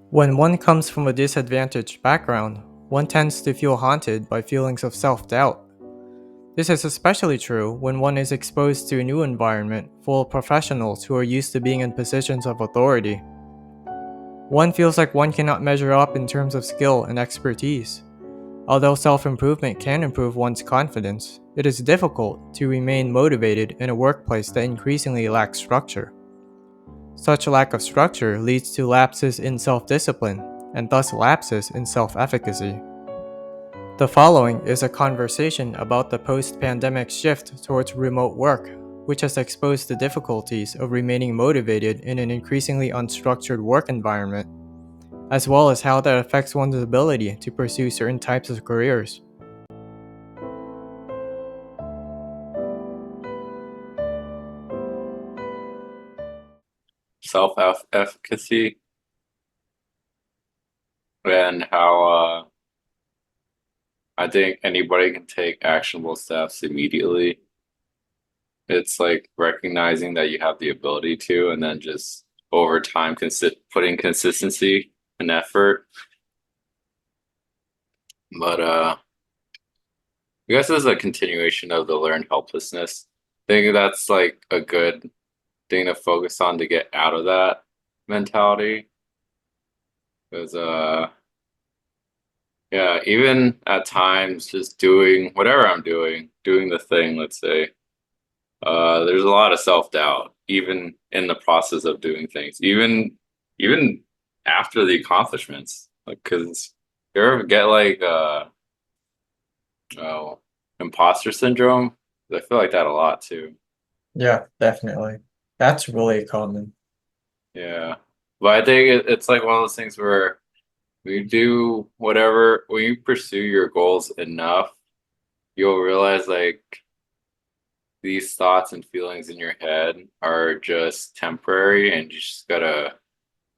When one comes from a disadvantaged background, one tends to feel haunted by feelings of self doubt. This is especially true when one is exposed to a new environment full of professionals who are used to being in positions of authority. One feels like one cannot measure up in terms of skill and expertise. Although self improvement can improve one's confidence, it is difficult to remain motivated in a workplace that increasingly lacks structure. Such lack of structure leads to lapses in self discipline, and thus lapses in self efficacy. The following is a conversation about the post pandemic shift towards remote work, which has exposed the difficulties of remaining motivated in an increasingly unstructured work environment, as well as how that affects one's ability to pursue certain types of careers. Self-efficacy and how I think anybody can take actionable steps immediately. It's like recognizing that you have the ability to, and then just over time, putting consistency and effort. But I guess it's a continuation of the learned helplessness. I think that's like a good thing to focus on to get out of that mentality. Because yeah, even at times, just doing whatever I'm doing the thing, let's say, there's a lot of self-doubt, even in the process of doing things, even after the accomplishments. Like, cause you ever get like oh, imposter syndrome? I feel like that a lot too. Yeah, definitely. That's really common. Yeah. But I think it's like one of those things where when you pursue your goals enough, you'll realize like these thoughts and feelings in your head are just temporary and you just gotta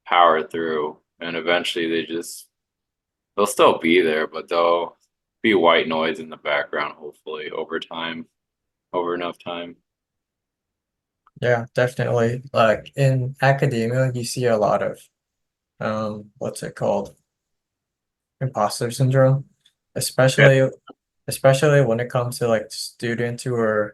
power through. And eventually they'll still be there, but they'll be white noise in the background, hopefully, over enough time. Yeah, definitely. Like in academia, you see a lot of what's it called? Imposter syndrome, Yeah. especially especially when it comes to like students who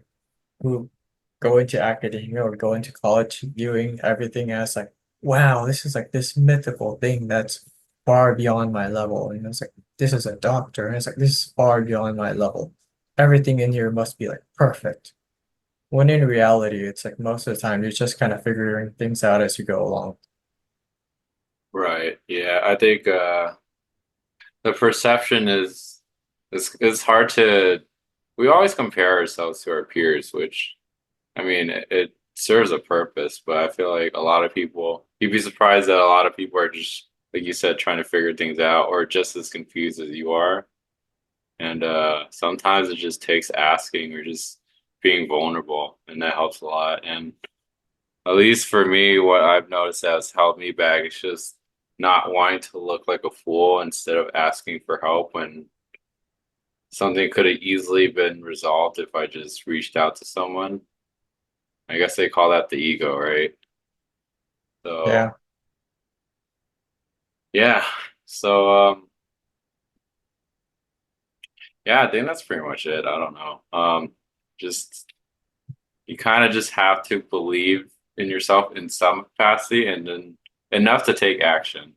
go into academia or go into college viewing everything as like, wow, this is like this mythical thing that's far beyond my level. And it's like, this is a doctor, and it's like this is far beyond my level. Everything in here must be like perfect. When in reality, it's like most of the time you're just kind of figuring things out as you go along. Right. Yeah. I think the perception is hard to we always compare ourselves to our peers, which I mean it serves a purpose, but I feel like a lot of people you'd be surprised that a lot of people are just like you said, trying to figure things out or just as confused as you are. And sometimes it just takes asking or just being vulnerable, and that helps a lot. And at least for me, what I've noticed has held me back is just not wanting to look like a fool instead of asking for help when something could have easily been resolved if I just reached out to someone. I guess they call that the ego, right? So Yeah. yeah. So yeah, I think that's pretty much it. I don't know. Just you kind of just have to believe in yourself in some capacity and then enough to take action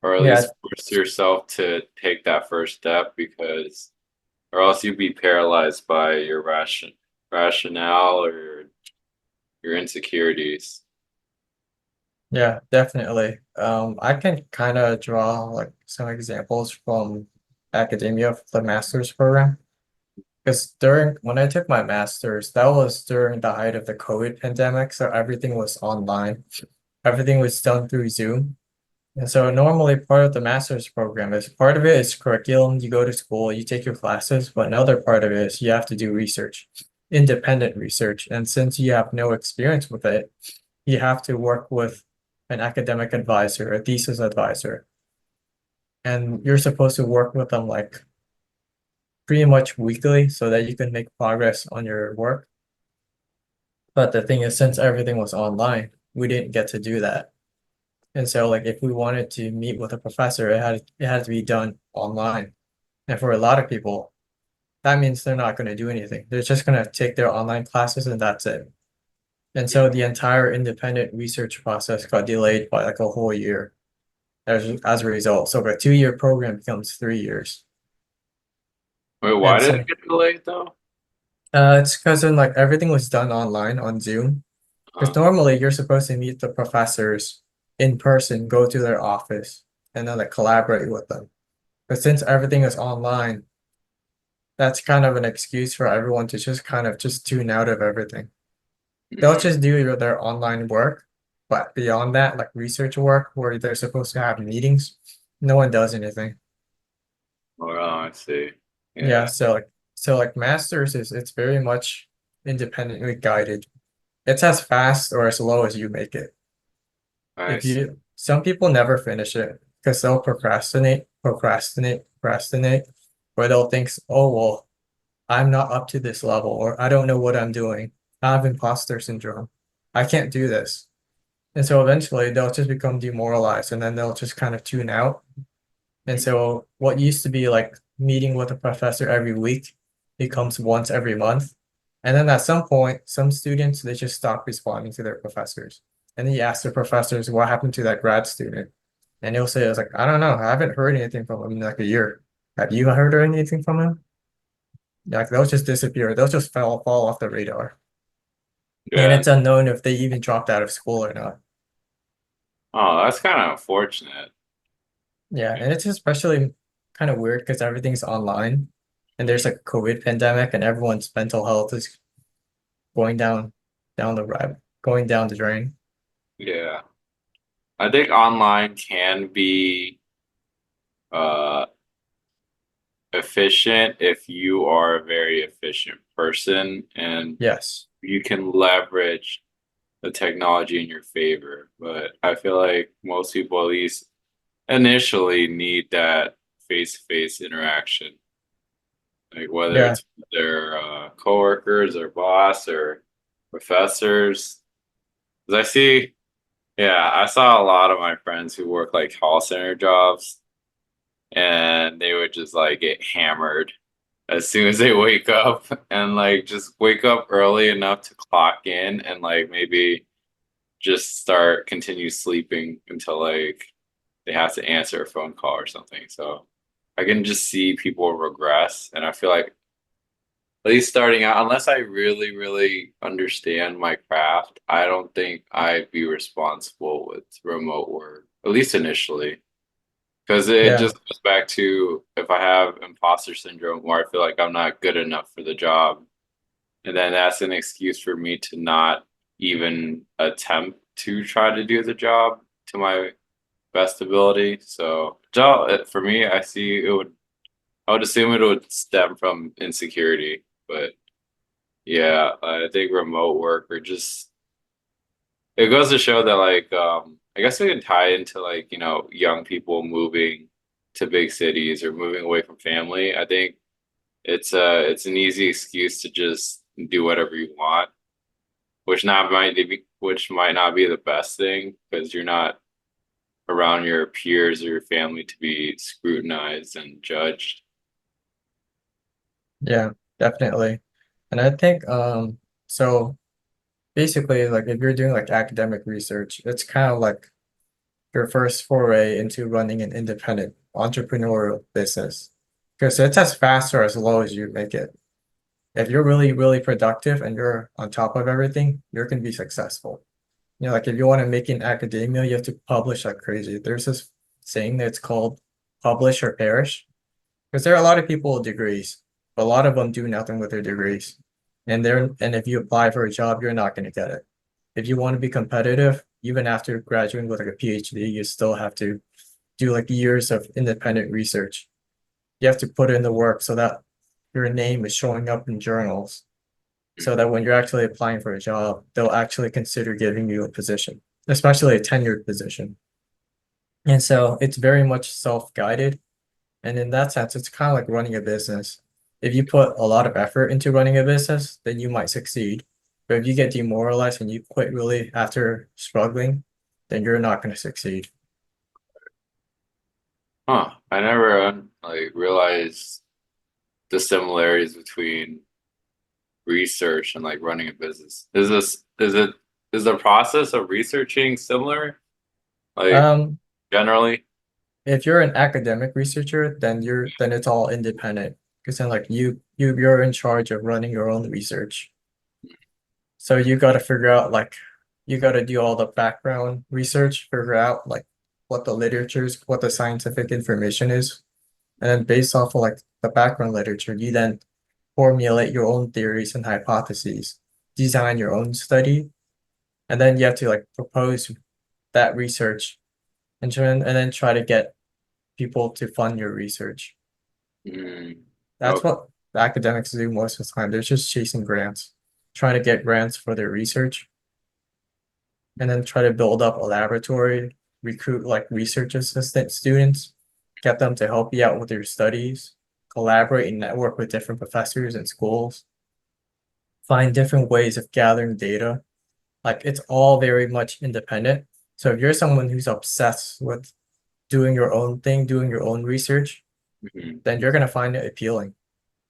or at Yeah, least force yourself to take that first step because or else you'd be paralyzed by your rationale or your insecurities. yeah, definitely. I can kind of draw like some examples from academia of the master's program. Because during when I took my master's, that was during the height of the COVID pandemic, so everything was online. Everything was done through Zoom. And so normally part of the master's program is part of it is curriculum. You go to school, you take your classes, but another part of it is you have to do research, independent research. And since you have no experience with it, you have to work with an academic advisor, a thesis advisor, and you're supposed to work with them like pretty much weekly so that you can make progress on your work. But the thing is, since everything was online, we didn't get to do that. And so like if we wanted to meet with a professor, it had to be done online. And for a lot of people, that means they're not going to do anything. They're just going to take their online classes and that's it. And so the entire independent research process got delayed by like a whole year as a result. So a 2 year program becomes 3 years. Wait, why And did it so get delayed though? it's because then like everything was done online on Zoom. Because Uh, normally you're supposed to meet the professors in person, go to their office, and then like collaborate with them. But since everything is online, that's kind of an excuse for everyone to just kind of just tune out of everything. They'll mm, just do their online work, but beyond that, like research work where they're supposed to have meetings, no one does anything. oh, I see. Yeah, Yeah, so like masters is it's very much independently guided. It's as fast or as slow as you make it. I If see. you Some people never finish it because they'll procrastinate, or they'll think, oh well, I'm not up to this level, or I don't know what I'm doing. I have imposter syndrome. I can't do this. And so eventually they'll just become demoralized and then they'll just kind of tune out. And so what used to be like meeting with a professor every week becomes once every month. And then at some point, some students they just stop responding to their professors. And then you ask the professors what happened to that grad student. And he'll say, it's like, I don't know, I haven't heard anything from him in like a year. Have you heard anything from him? Like they'll just disappear. They'll just fall off the radar. And Yeah. it's unknown if they even dropped out of school or not. Oh, that's kind of unfortunate. Yeah, and it's especially kind of weird because everything's online and there's like a COVID pandemic and everyone's mental health is going down the going down the drain. Yeah. I think online can be uh efficient if you are a very efficient person and Yes. you can leverage the technology in your favor. But I feel like most people, at least initially, need that face-to-face interaction, like whether Yeah. it's with their coworkers or boss or professors. 'Cause I see, yeah, I saw a lot of my friends who work like call center jobs, and they would just like get hammered as soon as they wake up and like just wake up early enough to clock in and like maybe just start continue sleeping until like they have to answer a phone call or something. So I can just see people regress. And I feel like at least starting out, unless I really, really understand my craft, I don't think I'd be responsible with remote work, at least initially. Because it Yeah. just goes back to if I have imposter syndrome where I feel like I'm not good enough for the job, and then that's an excuse for me to not even attempt to try to do the job to my best ability. So, for me, I would assume it would stem from insecurity, but yeah, I think remote work or just it goes to show that like I guess we can tie into like, young people moving to big cities or moving away from family. I think it's an easy excuse to just do whatever you want, which might not be the best thing because you're not around your peers or your family to be scrutinized and judged. Yeah, definitely. And I think so basically like if you're doing like academic research, it's kind of like your first foray into running an independent entrepreneurial business. Because it's as fast or as low as you make it. If you're really, really productive and you're on top of everything, you're gonna be successful. Like if you want to make it in academia, you have to publish like crazy. There's this saying that's called publish or perish. Because there are a lot of people with degrees, but a lot of them do nothing with their degrees. And if you apply for a job, you're not gonna get it. If you want to be competitive, even after graduating with like a PhD, you still have to do like years of independent research. You have to put in the work so that your name is showing up in journals so that when you're actually applying for a job, they'll actually consider giving you a position, especially a tenured position. And so it's very much self-guided. And in that sense, it's kind of like running a business. If you put a lot of effort into running a business, then you might succeed. But if you get demoralized and you quit really after struggling, then you're not going to succeed. Huh. I never like realized the similarities between research and like running a business. Is the process of researching similar? Like Um, generally? if you're an academic researcher, then it's all independent because then like you're in charge of running your own research. So you got to figure out like you got to do all the background research, figure out like what the literature's, what the scientific information is, and then based off of like the background literature, you then formulate your own theories and hypotheses, design your own study, and then you have to like propose that research and then try to get people to fund your research. Mm, That's okay. what the academics do most of the time. They're just chasing grants, trying to get grants for their research, and then try to build up a laboratory, recruit like research assistant students, get them to help you out with your studies, collaborate and network with different professors and schools, find different ways of gathering data. Like it's all very much independent. So if you're someone who's obsessed with doing your own thing, doing your own research, Mhm. then you're gonna find it appealing.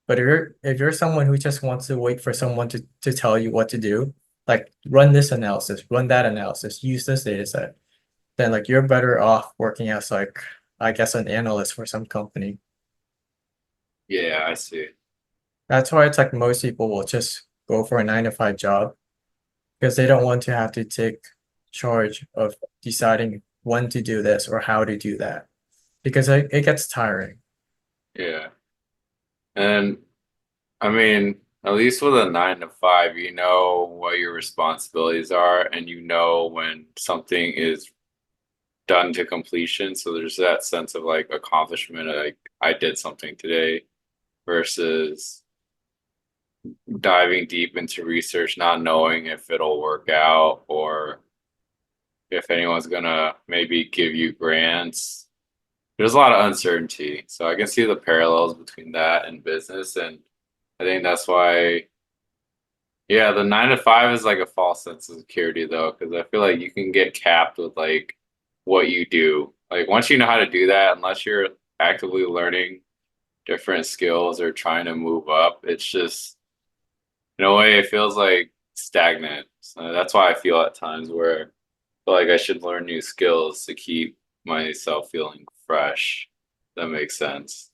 But if you're someone who just wants to wait for someone to tell you what to do, like run this analysis, run that analysis, use this data set, then like you're better off working as like I guess an analyst for some company. Yeah, I see. That's why it's like most people will just go for a 9 to 5 job because they don't want to have to take charge of deciding when to do this or how to do that because it gets tiring. Yeah. And I mean, at least with a 9 to 5, you know what your responsibilities are and you know when something is done to completion. So there's that sense of like accomplishment, like I did something today versus diving deep into research, not knowing if it'll work out or if anyone's gonna maybe give you grants. There's a lot of uncertainty. So I can see the parallels between that and business. And I think that's why, yeah, the 9 to 5 is like a false sense of security though, because I feel like you can get capped with like what you do. Like once you know how to do that, unless you're actively learning different skills or trying to move up, it's just in a way it feels like stagnant. So that's why I feel at times where I feel like I should learn new skills to keep myself feeling fresh. That makes sense.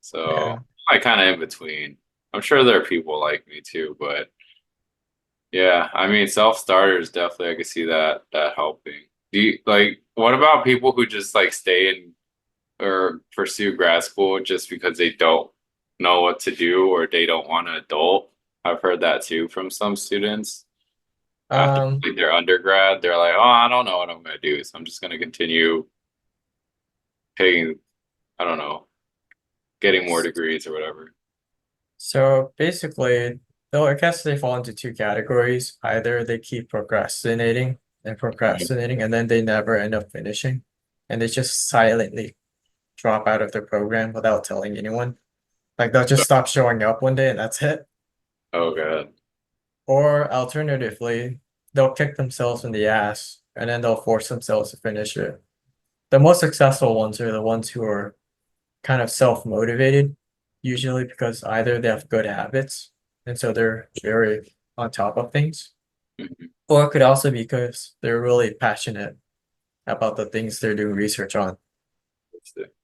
So Yeah. I kind of in between. I'm sure there are people like me too, but yeah, I mean, self-starters definitely I could see that helping. Do you like what about people who just like stay in or pursue grad school just because they don't know what to do or they don't want to adult? I've heard that too from some students. After Um, like, their undergrad, they're like, "Oh, I don't know what I'm gonna do, so I'm just gonna continue taking, I don't know, getting more degrees or whatever." so basically, though I guess they fall into two categories. Either they keep Mhm. procrastinating, and then they never end up finishing, and they just silently drop out of their program without telling anyone. Like they'll just stop showing up one day and that's it. Oh God. Or alternatively, they'll kick themselves in the ass and then they'll force themselves to finish it. The most successful ones are the ones who are kind of self-motivated, usually because either they have good habits and so they're very on top of things, Mhm. or it could also be because they're really passionate about the things they're doing research on. That's it.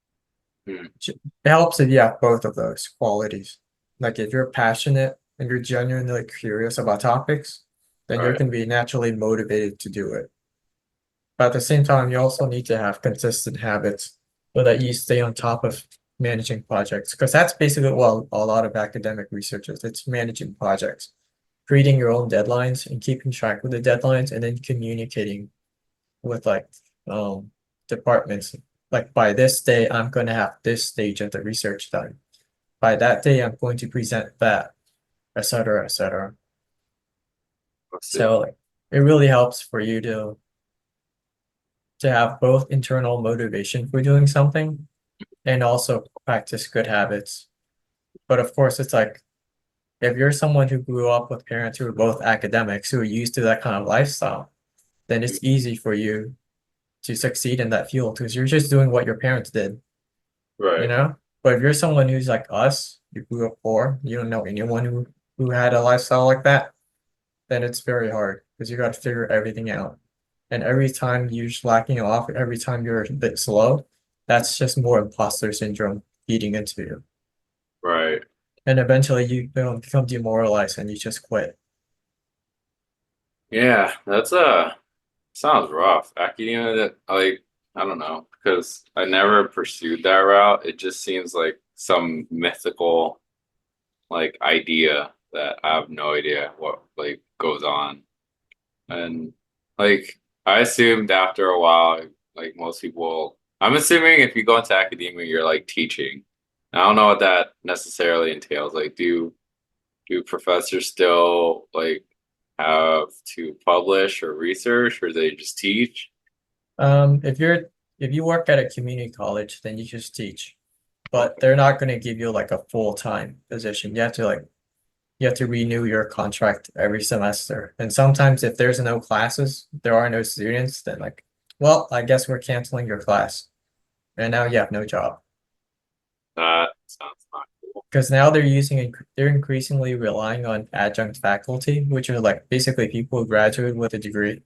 Hmm. It helps if you have both of those qualities. Like if you're passionate and you're genuinely curious about topics, then you're Right. going to be naturally motivated to do it. But at the same time, you also need to have consistent habits so that you stay on top of managing projects. Because that's basically what a lot of academic research is. It's managing projects, creating your own deadlines and keeping track with the deadlines and then communicating with like departments. Like by this day, I'm going to have this stage of the research done. By that day, I'm going to present that, etc., etc. That's it. So like, it really helps for you to have both internal motivation for doing something and also practice good habits. But of course, it's like if you're someone who grew up with parents who are both academics who are used to that kind of lifestyle, then it's easy for you to succeed in that field because you're just doing what your parents did, you Right. know? But if you're someone who's like us, you grew up poor, you don't know anyone who had a lifestyle like that, then it's very hard because you got to figure everything out. And every time you're slacking off, every time you're a bit slow, that's just more imposter syndrome feeding into you. Right. And eventually you become demoralized and you just quit. Yeah, that's sounds rough. Academia, like, I don't know, because I never pursued that route. It just seems like some mythical like idea that I have no idea what like goes on. And like I assumed after a while, like most people, I'm assuming if you go into academia, you're like teaching. I don't know what that necessarily entails. Like, do professors still like have to publish or research, or they just teach? If you work at a community college, then you just teach, but Okay. they're not going to give you like a full-time position. You have to renew your contract every semester. And sometimes if there's no classes, there are no students, then like, well, I guess we're canceling your class. And now you have no job. That sounds not cool. Because now they're increasingly relying on adjunct faculty, which are like basically people who graduate with a degree,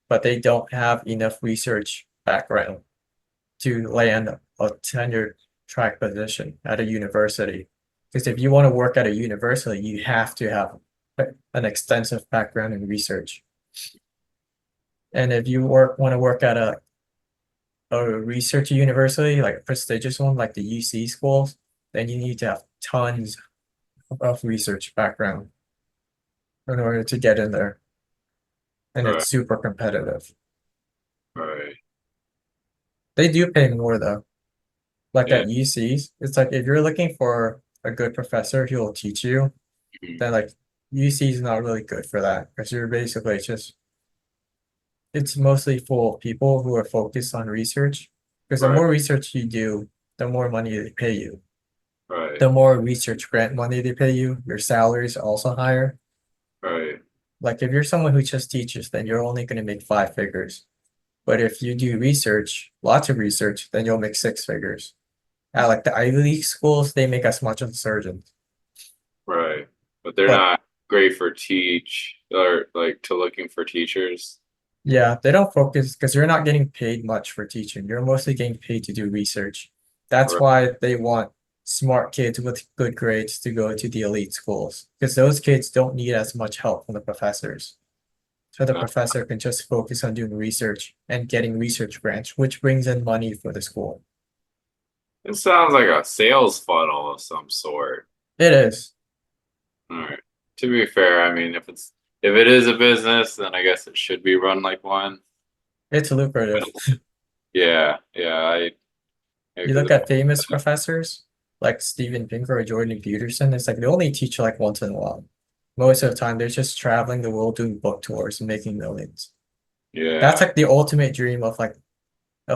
but they don't have enough research background to land a tenure track position at a university. Because if you want to work at a university, you have to have an extensive background in research. And if you want to work at a research university, like a prestigious one, like the UC schools, then you need to have tons of research background in order to get in there. And Right, it's super competitive. right. They do pay more though. Like Yeah. at UCs, it's like if you're looking for a good professor who will teach you, Mhm. then like UC is not really good for that because you're basically just it's mostly full of people who are focused on research. Because the Right, more research you do, the more money they pay you. right, The more research grant money they pay you, your salary is also higher. right, Like if you're someone who just teaches, then you're only going to make five figures. But if you do research, lots of research, then you'll make six figures. At like the Ivy League schools, they make as much as surgeons. right. But they're But not great for teach or like to looking for teachers. yeah, they don't focus because you're not getting paid much for teaching. You're mostly getting paid to do research. That's Right. why they want smart kids with good grades to go to the elite schools because those kids don't need as much help from the professors. So the Uh, professor can just focus on doing research and getting research grants, which brings in money for the school. it sounds like a sales funnel of some sort. It is. All right. To be fair, I mean, if it is a business, then I guess it should be run like one. It's lucrative. Yeah, yeah, You because look at famous professors like Steven Pinker or Jordan Peterson, it's like they only teach like once in a while. Most of the time, they're just traveling the world doing book tours and making millions. That's yeah, like the ultimate dream of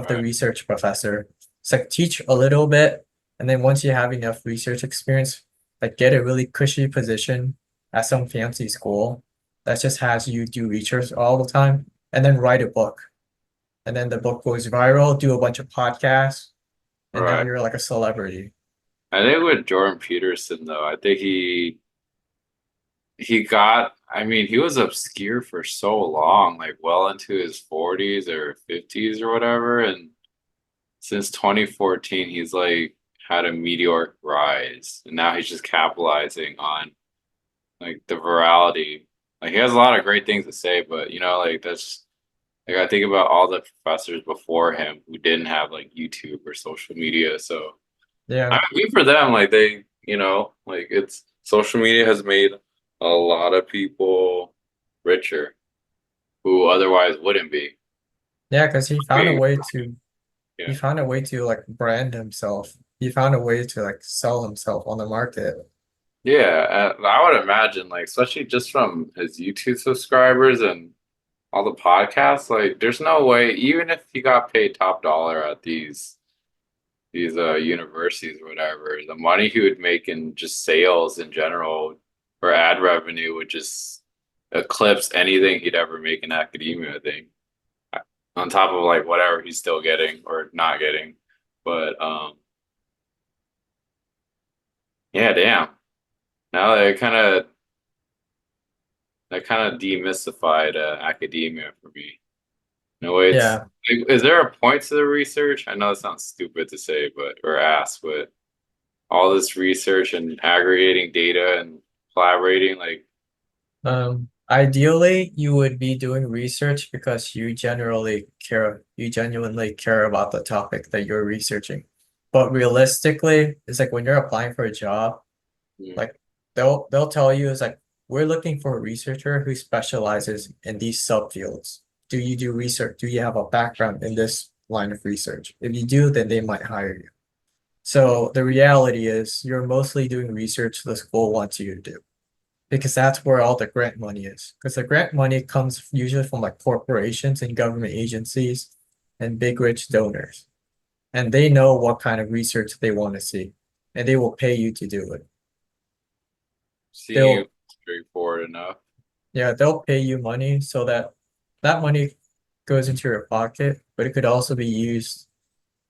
the right, research professor. It's like teach a little bit, and then once you have enough research experience, like get a really cushy position at some fancy school that just has you do research all the time, and then write a book. And then the book goes viral, do a bunch of podcasts, and now right. you're like a celebrity. I think with Jordan Peterson though, I think he got. I mean, he was obscure for so long, like well into his 40s or 50s or whatever, and since 2014, he's like had a meteoric rise, and now he's just capitalizing on like the virality. Like he has a lot of great things to say, but like that's like I think about all the professors before him who didn't have like YouTube or social media. So Yeah. I mean, good for them. Like they, like it's social media has made a lot of people richer who otherwise wouldn't be. Yeah, because Being, he yeah. found a way to like brand himself. He found a way to like sell himself on the market. Yeah, I would imagine, like, especially just from his YouTube subscribers and all the podcasts, like, there's no way, even if he got paid top dollar at these universities or whatever, the money he would make in just sales in general or ad revenue would just eclipse anything he'd ever make in academia, I think. on top of like whatever he's still getting or not getting. But yeah, damn. Now that kind of demystified academia for me. No, it's Yeah. like, is there a point to the research? I know it sounds stupid to say, but or ask, but all this research and aggregating data and collaborating, like, Ideally, you would be doing research because you genuinely care about the topic that you're researching. But realistically, it's like when you're applying for a job, mm, like they'll tell you it's like we're looking for a researcher who specializes in these subfields. Do you do research? Do you have a background in this line of research? If you do, then they might hire you. So the reality is you're mostly doing research the school wants you to do because that's where all the grant money is. Because the grant money comes usually from like corporations and government agencies and big rich donors. And they know what kind of research they want to see. And they will pay you to do it. seem They'll straightforward enough. Yeah, they'll pay you money so that that money goes into your pocket, but it could also be used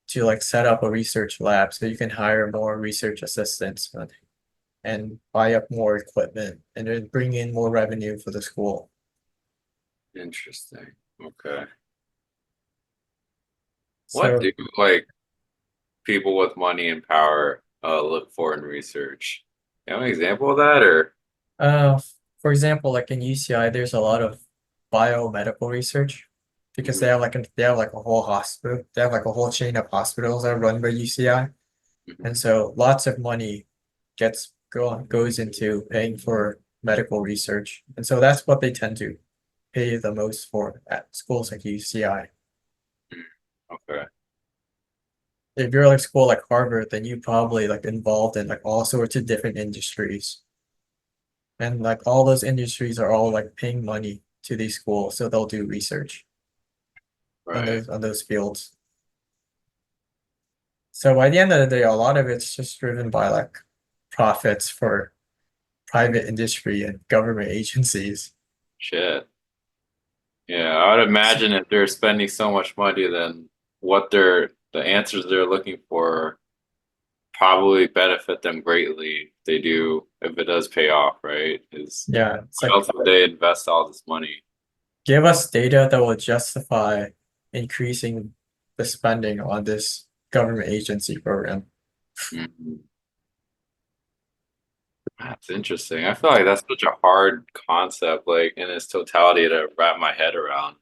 to like set up a research lab so you can hire more research assistants and buy up more equipment and then bring in more revenue for the school. Interesting. Okay. What do So, like people with money and power look for in research? You have an example of that, or uh, for example, like in UCI, there's a lot of biomedical research because Mhm, they have like a whole hospital, they have like a whole chain of hospitals that are run by UCI. mhm. And so lots of money goes into paying for medical research. And so that's what they tend to pay the most for at schools like UCI. Okay, If you're like school like Harvard, then you probably like involved in like all sorts of different industries. And like all those industries are all like paying money to these schools, so they'll do research on right. those fields. So by the end of the day, a lot of it's just driven by like profits for private industry and government agencies. Shit. Yeah, I would imagine if they're spending so much money, then the answers they're looking for probably benefit them greatly. They do if it does pay off, right? Is Yeah, it's why like else would they invest all this money? give us data that will justify increasing the spending on this government agency program. Mhm. That's interesting. I feel like that's such a hard concept, like in its totality to wrap my head around.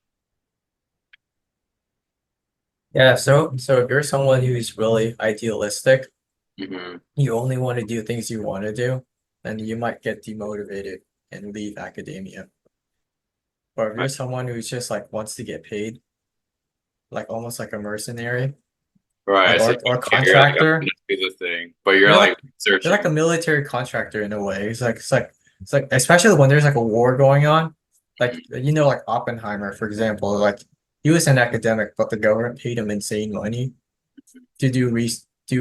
Yeah, so if you're someone who's really idealistic, Hmm. you only want to do things you want to do, then you might get demotivated and leave academia. Or if I, you're someone who's just like wants to get paid, like almost like a mercenary, like right. So or you're like, I'm contractor, gonna do the thing, but you're you're like like you're like a searching. military contractor in a way. It's like especially when there's like a war going on, like you know, like Oppenheimer, for example, like he was an academic, but the government paid him insane money to do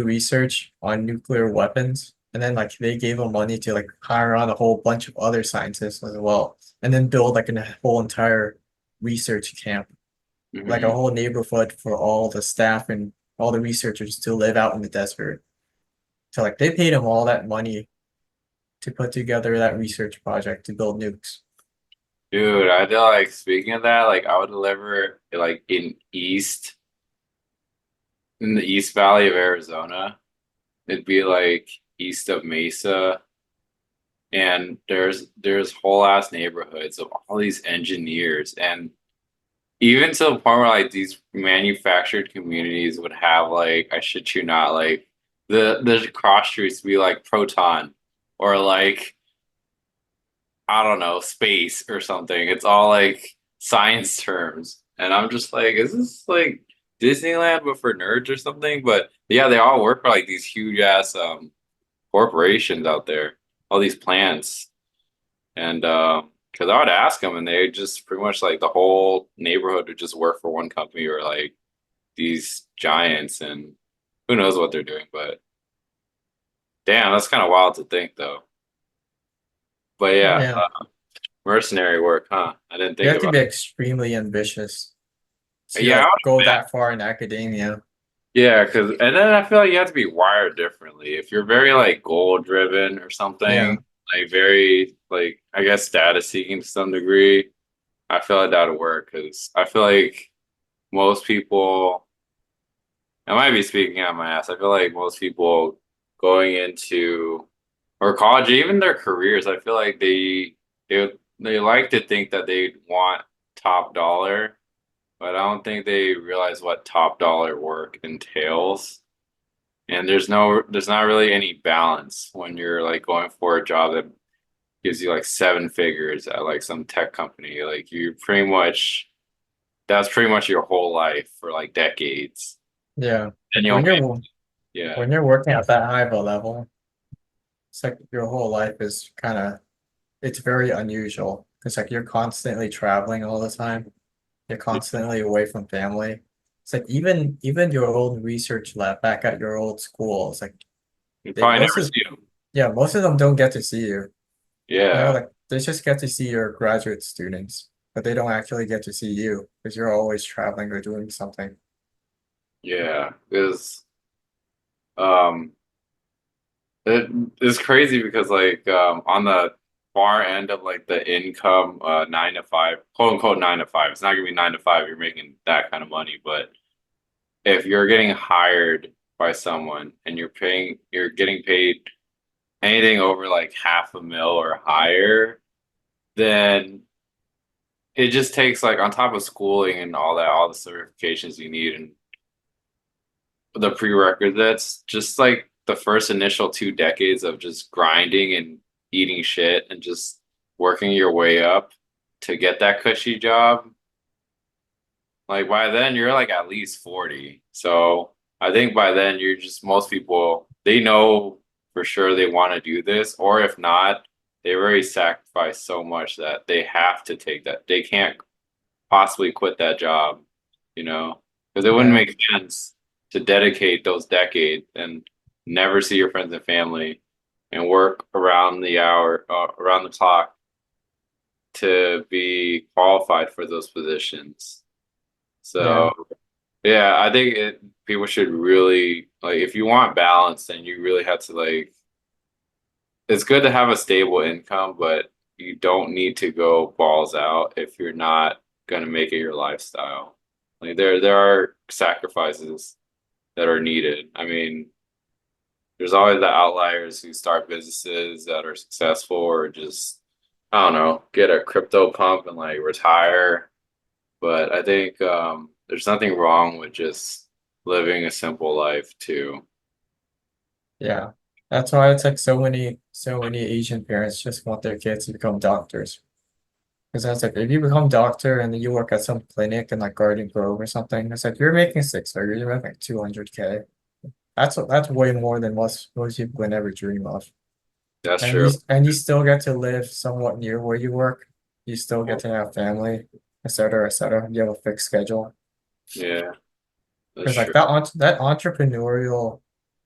research on nuclear weapons. And then like they gave him money to like hire on a whole bunch of other scientists as well. And then build like a whole entire research camp, like a Hmm. whole neighborhood for all the staff and all the researchers to live out in the desert. So like they paid him all that money to put together that research project to build nukes. Dude, I feel like speaking of that, like I would deliver like in the East Valley of Arizona. It'd be like east of Mesa, and there's whole ass neighborhoods of all these engineers, and even to the point where like these manufactured communities would have like I shit you not like the cross streets be like proton or like I don't know space or something. It's all like science terms, and I'm just like, is this like Disneyland but for nerds or something? But yeah, they all work for like these huge ass corporations out there, all these plants. And because I would ask them, and they just pretty much like the whole neighborhood would just work for one company or like these giants, and who knows what they're doing. But damn, that's kind of wild to think, though. But yeah, Yeah, mercenary work, huh? I didn't you think have to about be extremely ambitious to Yeah, like go that far in academia. yeah, because and then I feel like you have to be wired differently. If you're very like goal driven or Yeah. something, like very like I guess status seeking to some degree, I feel like that would work because I feel like most people, I might be speaking out my ass. I feel like most people going into or college, even their careers, I feel like they like to think that they want top dollar, but I don't think they realize what top dollar work entails. And there's not really any balance when you're like going for a job that gives you like seven figures at like some tech company. Like you pretty much that's pretty much your whole life for like decades. Yeah. And Like you'll make yeah, when you're working at that high of a level, it's like your whole life is kind of it's very unusual. It's like you're constantly traveling all the time. You're constantly away from family. It's like even your old research lab back at your old school, it's like you they probably most never of see them. yeah, most of them don't get to see you. You know, Yeah, like they just get to see your graduate students, but they don't actually get to see you because you're always traveling or doing something. yeah. Because um it is crazy because like on the far end of like the income 9 to 5, quote unquote 9 to 5. It's not gonna be 9 to 5, you're making that kind of money, but if you're getting hired by someone and you're getting paid anything over like half a mil or higher, then it just takes like on top of schooling and all that, all the certifications you need and the prerequisites, just like the first initial 2 decades of just grinding and eating shit and just working your way up to get that cushy job. Like by then you're like at least 40. So I think by then you're just most people they know for sure they want to do this, or if not, they've already sacrificed so much that they have to take that. They can't possibly quit that job, you know, because it wouldn't Yeah, make sense to dedicate those decades and never see your friends and family and work around the hour, around the clock to be qualified for those positions. yeah, So yeah, I think people should really like if you want balance, then you really have to like it's good to have a stable income, but you don't need to go balls out if you're not gonna make it your lifestyle. Like there are sacrifices that are needed. I mean, there's always the outliers who start businesses that are successful or just I don't know, get a crypto pump and like retire. But I think there's nothing wrong with just living a simple life too. yeah. That's why it's like so many Asian parents just want their kids to become doctors. Because that's like if you become doctor and then you work at some clinic in like Garden Grove or something, it's like you're making six figures, you're making like 200K. That's way more than most people can ever dream of. That's And true. you still get to live somewhat near where you work. You still get to have family, et cetera, et cetera. You have a fixed schedule. Yeah, that's Because like true. that entrepreneurial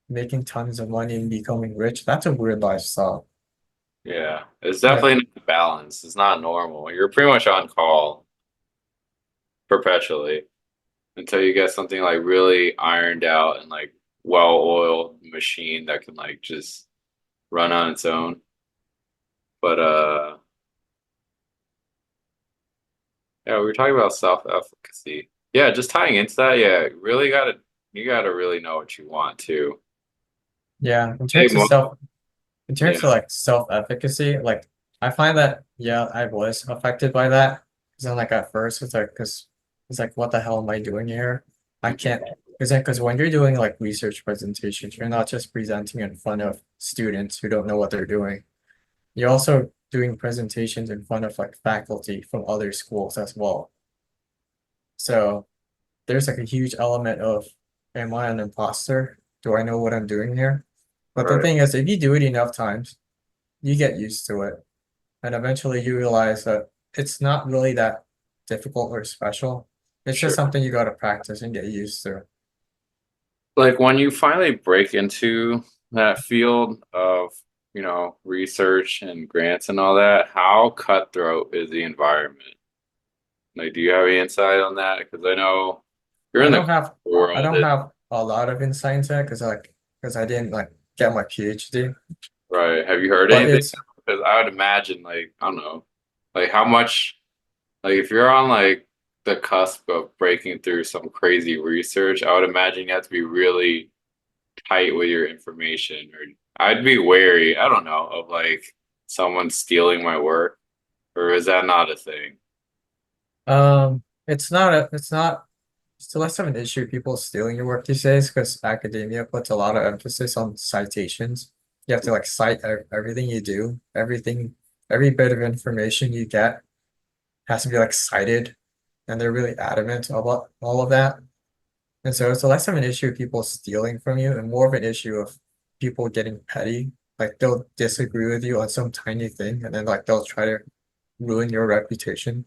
making tons of money and becoming rich, that's a weird lifestyle. Yeah, it's Like, definitely not a balance. It's not normal. You're pretty much on call perpetually until you get something like really ironed out and like well-oiled machine that can like just run on its own. But yeah, we were talking about self-efficacy. Yeah, just tying into that, yeah, you gotta really know what you want too. yeah, Hey, in yeah, terms of like self-efficacy, like I find that yeah, I was affected by that. Because then like at first it's like because it's like what the hell am I doing here? I can't because when you're doing like research presentations, you're not just presenting in front of students who don't know what they're doing. You're also doing presentations in front of like faculty from other schools as well. So there's like a huge element of am I an imposter? Do I know what I'm doing here? But the right, thing is, if you do it enough times, you get used to it. And eventually you realize that it's not really that difficult or special. It's just sure. something you got to practice and get used to. Like when you finally break into that field of, research and grants and all that, how cutthroat is the environment? Like, do you have any insight on that? Because I know you're I in the don't have I world, don't have a lot of insight into it because I didn't like get my PhD. right? Have you heard But anything? it's Because I would imagine, like, I don't know, like how much, like if you're on like the cusp of breaking through some crazy research, I would imagine you have to be really tight with your information, or I'd be wary, I don't know, of like someone stealing my work, or is that not a thing? it's less of an issue people stealing your work these days because academia puts a lot of emphasis on citations. You have to like cite everything you do, every bit of information you get has to be like cited, and they're really adamant about all of that. And so it's less of an issue of people stealing from you and more of an issue of people getting petty. Like they'll disagree with you on some tiny thing and then like they'll try to ruin your reputation.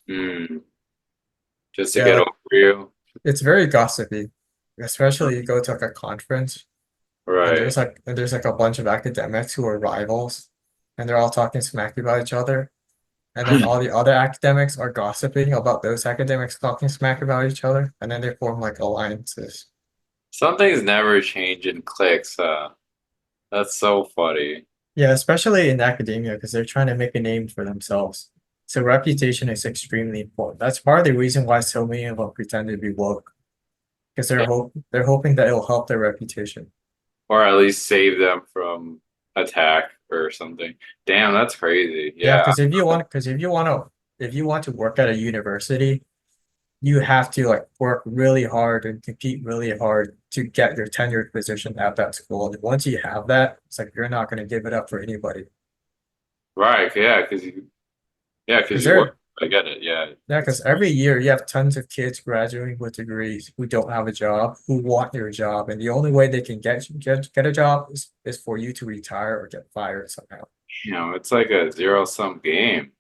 Hmm. Just to Yeah, get over like you, it's very gossipy, especially you go to like a conference and right? there's like a bunch of academics who are rivals and they're all talking smack about each other. And then all the other academics are gossiping about those academics talking smack about each other, and then they form like alliances. Some things never change in clicks. That's so funny. Yeah, especially in academia, because they're trying to make a name for themselves. So reputation is extremely important. That's part of the reason why so many of them pretend to be woke, because Yeah. they're hoping that it'll help their reputation. Or at least save them from attack or something. Damn, that's crazy. Yeah, Yeah. if you want to work at a university, you have to like work really hard and compete really hard to get your tenured position at that school. And once you have that, it's like you're not going to give it up for anybody. Right. Because Because you work. they're I get it. Yeah. Yeah, It's because every year you have tons of kids graduating with degrees who don't have a job, who want your job, and the only way they can get a job is for you to retire or get fired somehow. it's like a zero-sum game.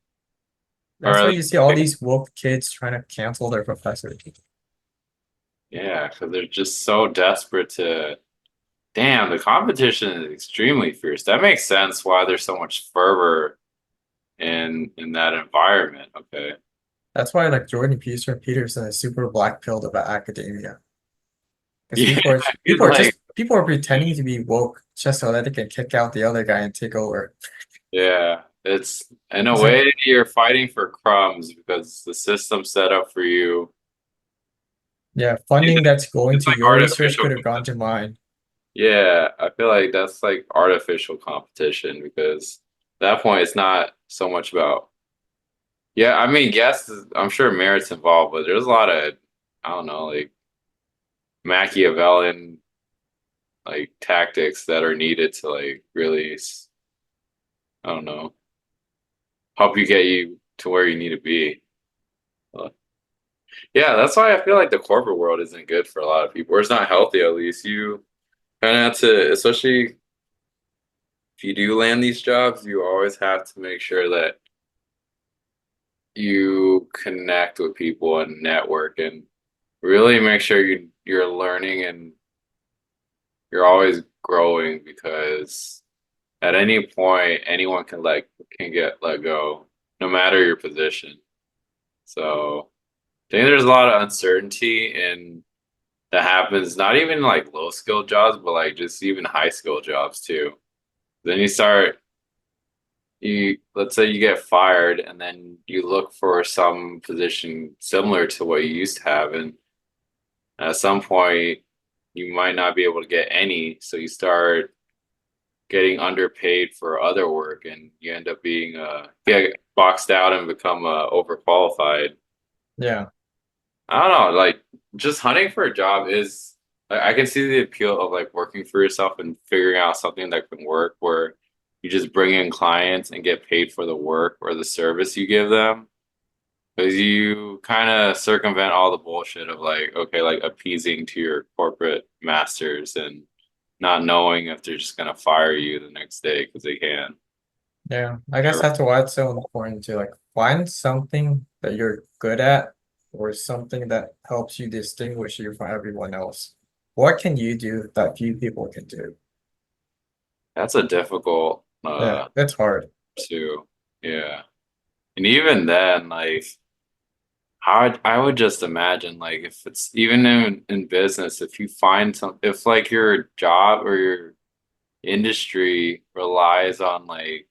Or That's at why least, you see all these woke kids trying to cancel their professors. yeah, because they're just so desperate to. Damn, the competition is extremely fierce. That makes sense why there's so much fervor in that environment. Okay. That's why like Peterson is super black pilled about academia. Because Yeah, he's like, people are pretending to be woke just so that they can kick out the other guy and take over. yeah, it's in a It's like way you're fighting for crumbs because the system set up for you. yeah, funding that's going It's to like your research artificial. could have gone to mine. Yeah, I feel like that's like artificial competition because at that point it's not so much about. Yeah, I mean, yes, I'm sure merit's involved, but there's a lot of, I don't know, like Machiavellian like tactics that are needed to like really, I don't know, help you get you to where you need to be. Uh, yeah, that's why I feel like the corporate world isn't good for a lot of people, or it's not healthy at least. You kind of have to, especially if you do land these jobs, you always have to make sure that you connect with people and network and really make sure you're learning and you're always growing because at any point anyone can get let go no matter your position. So I think there's a lot of uncertainty in that happens not even like low skill jobs but like just even high skill jobs too. Then you let's say you get fired and then you look for some position similar to what you used to have and at some point you might not be able to get any so you start getting underpaid for other work and you end up being get boxed out and become overqualified. Yeah. I don't know, like just hunting for a job is I can see the appeal of like working for yourself and figuring out something that can work where you just bring in clients and get paid for the work or the service you give them because you kind of circumvent all the bullshit of like okay like appeasing to your corporate masters and not knowing if they're just gonna fire you the next day because they can. Yeah, I guess that's why it's so important to like find something that you're good at or something that helps you distinguish you from everyone else. What can you do that few people can do? That's a difficult Yeah, that's hard. to yeah. And even then, like I would just imagine like if it's even in business, if you find some if like your job or your industry relies on like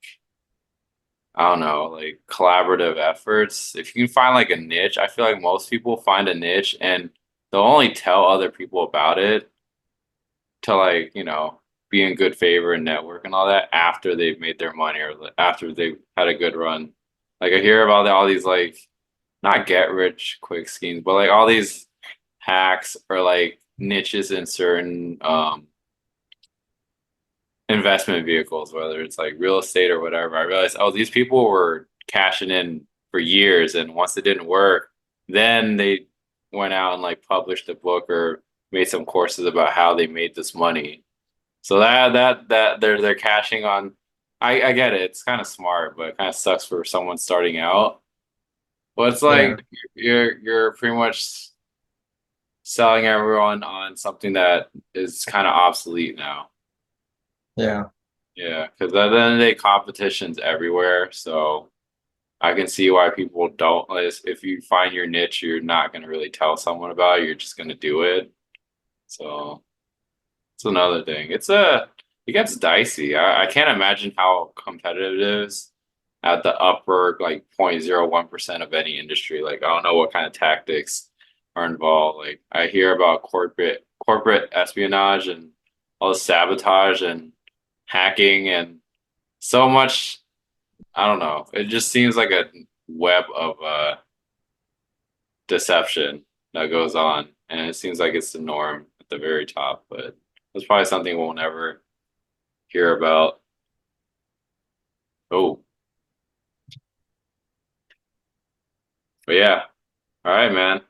I don't know, like collaborative efforts, if you can find like a niche, I feel like most people find a niche and they'll only tell other people about it to like, be in good favor and network and all that after they've made their money or after they've had a good run. Like I hear about all these like not get rich quick schemes, but like all these hacks or like niches in certain investment vehicles, whether it's like real estate or whatever. I realized, oh, these people were cashing in for years, and once it didn't work, then they went out and like published a book or made some courses about how they made this money. So that they're cashing on. I get it. It's kind of smart, but it kind of sucks for someone starting out. But it's Yeah, like you're pretty much selling everyone on something that is kind of obsolete now. yeah, Yeah, because at the end of the day, competition's everywhere. So I can see why people don't. Like, if you find your niche, you're not going to really tell someone about it. You're just going to do it. So it's another thing. It gets dicey. I can't imagine how competitive it is at the upper like 0.01% of any industry. Like I don't know what kind of tactics are involved. Like I hear about corporate espionage and all the sabotage and hacking and so much. I don't know. It just seems like a web of deception that goes on, and it seems like it's the norm at the very top. But that's probably something we'll never hear about. Oh, but yeah. All right, man.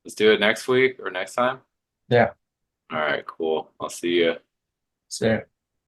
Let's do it next week or next time. yeah. All right, cool. I'll see you. So